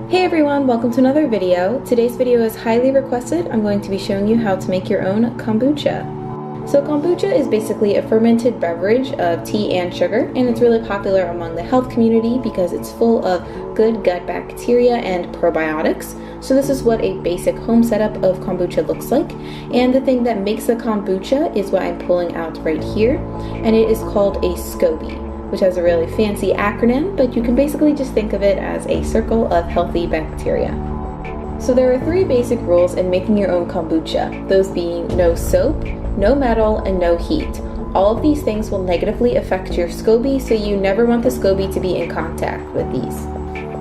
Hey everyone, welcome to another video. Today's video is highly requested. I'm going to be showing you how to make your own kombucha. So kombucha is basically a fermented beverage of tea and sugar, and it's really popular among the health community because it's full of good gut bacteria and probiotics. So this is what a basic home setup of kombucha looks like. And the thing that makes the kombucha is what I'm pulling out right here, and it is called a SCOBY, which has a really fancy acronym, but you can basically just think of it as a circle of healthy bacteria. So there are three basic rules in making your own kombucha, those being no soap, no metal, and no heat. All of these things will negatively affect your SCOBY, so you never want the SCOBY to be in contact with these.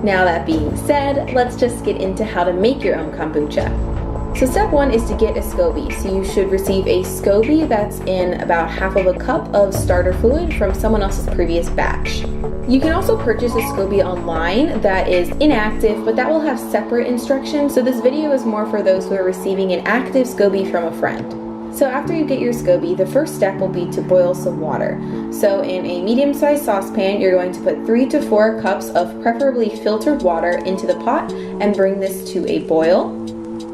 Now that being said, let's just get into how to make your own kombucha. So step one is to get a SCOBY. So you should receive a SCOBY that's in about half of a cup of starter fluid from someone else's previous batch. You can also purchase a SCOBY online that is inactive, but that will have separate instructions. So this video is more for those who are receiving an active SCOBY from a friend. So after you get your SCOBY, the first step will be to boil some water. So in a medium-sized saucepan, you're going to put 3 to 4 cups of preferably filtered water into the pot and bring this to a boil.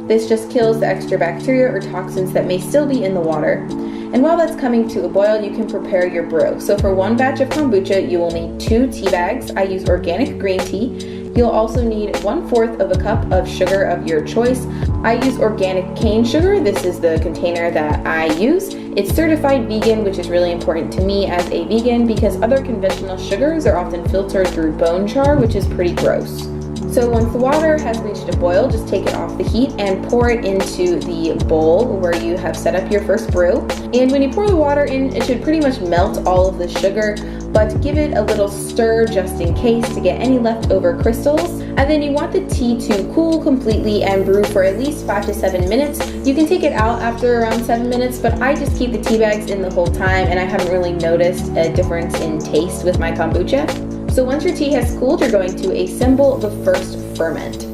This just kills the extra bacteria or toxins that may still be in the water. And while that's coming to a boil, you can prepare your brew. So for one batch of kombucha, you will need 2 tea bags. I use organic green tea. You'll also need 1/4 of a cup of sugar of your choice. I use organic cane sugar. This is the container that I use. It's certified vegan, which is really important to me as a vegan because other conventional sugars are often filtered through bone char, which is pretty gross. So once the water has reached a boil, just take it off the heat and pour it into the bowl where you have set up your first brew. And when you pour the water in, it should pretty much melt all of the sugar, but give it a little stir just in case to get any leftover crystals. And then you want the tea to cool completely and brew for at least 5 to 7 minutes. You can take it out after around 7 minutes, but I just keep the tea bags in the whole time, and I haven't really noticed a difference in taste with my kombucha. So once your tea has cooled, you're going to assemble the first ferment.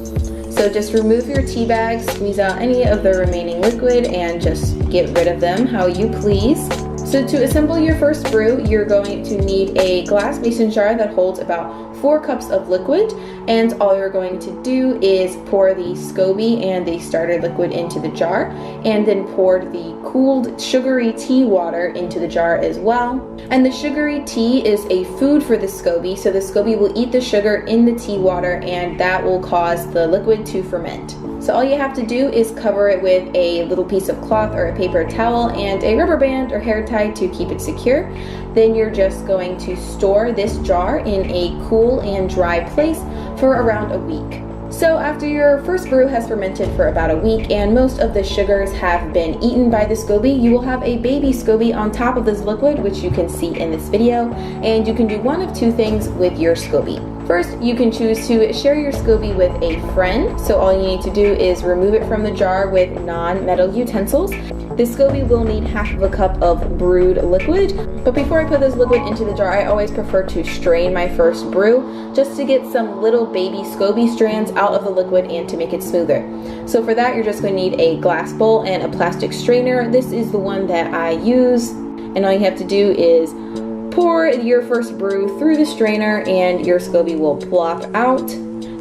So just remove your tea bags, squeeze out any of the remaining liquid, and just get rid of them how you please. So to assemble your first brew, you're going to need a glass mason jar that holds about 4 cups of liquid, and all you're going to do is pour the SCOBY and the starter liquid into the jar, and then pour the cooled sugary tea water into the jar as well. And the sugary tea is a food for the SCOBY, so the SCOBY will eat the sugar in the tea water, and that will cause the liquid to ferment. So all you have to do is cover it with a little piece of cloth or a paper towel and a rubber band or hair tie to keep it secure. Then you're just going to store this jar in a cool and dry place for around a week. So after your first brew has fermented for about a week and most of the sugars have been eaten by the SCOBY, you will have a baby SCOBY on top of this liquid, which you can see in this video, and you can do one of 2 things with your SCOBY. First, you can choose to share your SCOBY with a friend. So all you need to do is remove it from the jar with non-metal utensils. The SCOBY will need half of a cup of brewed liquid, but before I put this liquid into the jar, I always prefer to strain my first brew just to get some little baby SCOBY strands out of the liquid and to make it smoother. So for that, you're just going to need a glass bowl and a plastic strainer. This is the one that I use, and all you have to do is pour your first brew through the strainer and your SCOBY will plop out.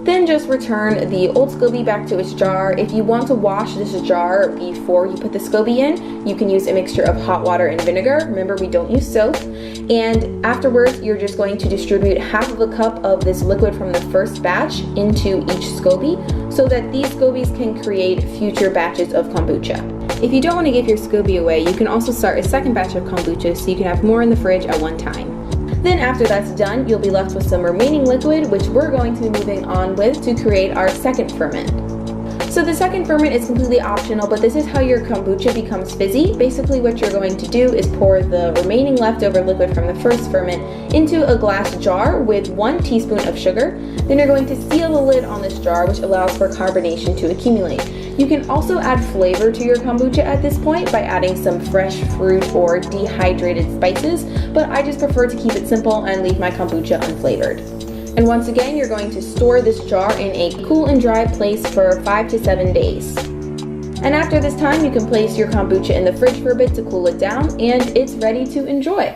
Then just return the old SCOBY back to its jar. If you want to wash this jar before you put the SCOBY in, you can use a mixture of hot water and vinegar. Remember, we don't use soap. And afterwards, you're just going to distribute half of a cup of this liquid from the first batch into each SCOBY so that these SCOBYs can create future batches of kombucha. If you don't want to give your SCOBY away, you can also start a second batch of kombucha so you can have more in the fridge at one time. Then after that's done, you'll be left with some remaining liquid, which we're going to be moving on with to create our second ferment. So the second ferment is completely optional, but this is how your kombucha becomes fizzy. Basically what you're going to do is pour the remaining leftover liquid from the first ferment into a glass jar with 1 teaspoon of sugar. Then you're going to seal the lid on this jar, which allows for carbonation to accumulate. You can also add flavor to your kombucha at this point by adding some fresh fruit or dehydrated spices, but I just prefer to keep it simple and leave my kombucha unflavored. And once again, you're going to store this jar in a cool and dry place for 5 to 7 days. And after this time, you can place your kombucha in the fridge for a bit to cool it down, and it's ready to enjoy.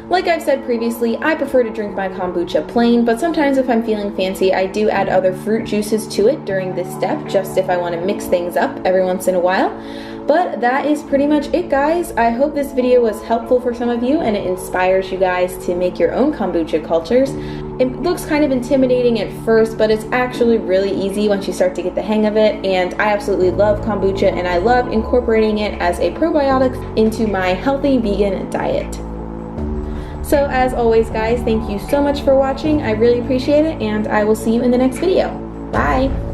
Like I've said previously, I prefer to drink my kombucha plain, but sometimes if I'm feeling fancy, I do add other fruit juices to it during this step, just if I want to mix things up every once in a while. But that is pretty much it, guys. I hope this video was helpful for some of you and it inspires you guys to make your own kombucha cultures. It looks kind of intimidating at first, but it's actually really easy once you start to get the hang of it, and I absolutely love kombucha and I love incorporating it as a probiotic into my healthy vegan diet. So as always, guys, thank you so much for watching. I really appreciate it, and I will see you in the next video. Bye!